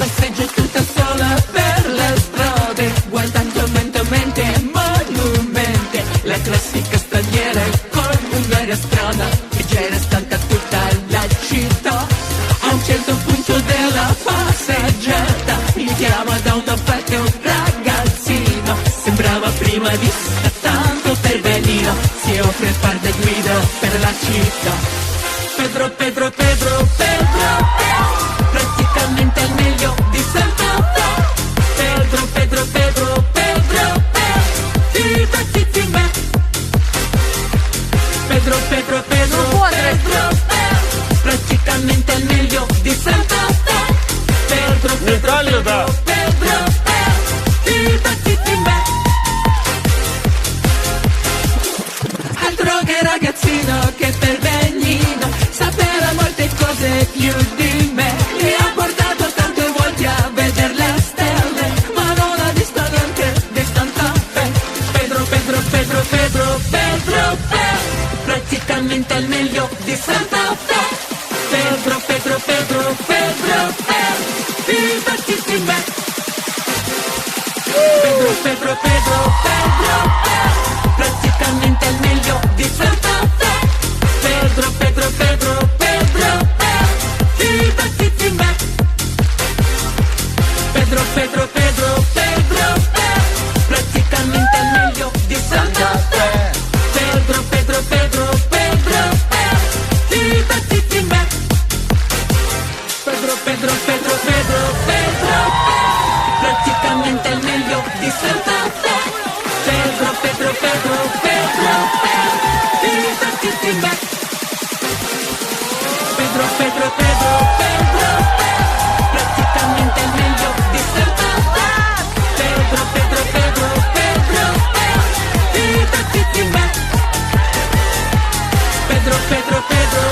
passeggio tutta sola per le strade, guardando lentamente monumenti, la classica straniera con un'aria strana che gira stanta tutta la città. A un certo punto della passeggiata mi chiama da una parte un ragazzino, sembrava prima di tanto per benino, si offre a far da guida per la città. Pedro, Pedro, Pedro, Pedro, praticamente il meglio di Santa Fe. Pedro, Pedro, Pedro, Pedro, divertiti me. Pedro, Pedro, Pedro, Pedro, praticamente il meglio di Santa Fe. Pedro, Pedro, Pedro, Pedro, divertiti me. Altro che ragazzino che per benino sapeva molte cose più di me. Mi ha portato tante volte a vedere le stelle, ma non ha visto niente di Santa Fe. Pedro, Pedro, Pedro, Pedro, Pedro, praticamente il meglio di Santa Fe. Pedro, Pedro, Pedro, Pedro, divertiti me. Pedro, Pedro, Pedro, Pedro, praticamente il meglio di Santa Fe. Pedro, Pedro, Pedro, Pedro, divertiti me. Pedro, Pedro, Pedro, Pedro, praticamente il meglio di Santa Fe. Pedro, Pedro, Pedro, Pedro, divertiti me. Pedro, Pedro, Pedro, Pedro, praticamente il meglio di Santa Fe. Pedro, Pedro, Pedro, divertiti me. Pedro, Pedro, Pedro, praticamente il meglio di Santa Fe. Pedro, Pedro, Pedro, divertiti me. Pedro, Pedro, Pedro,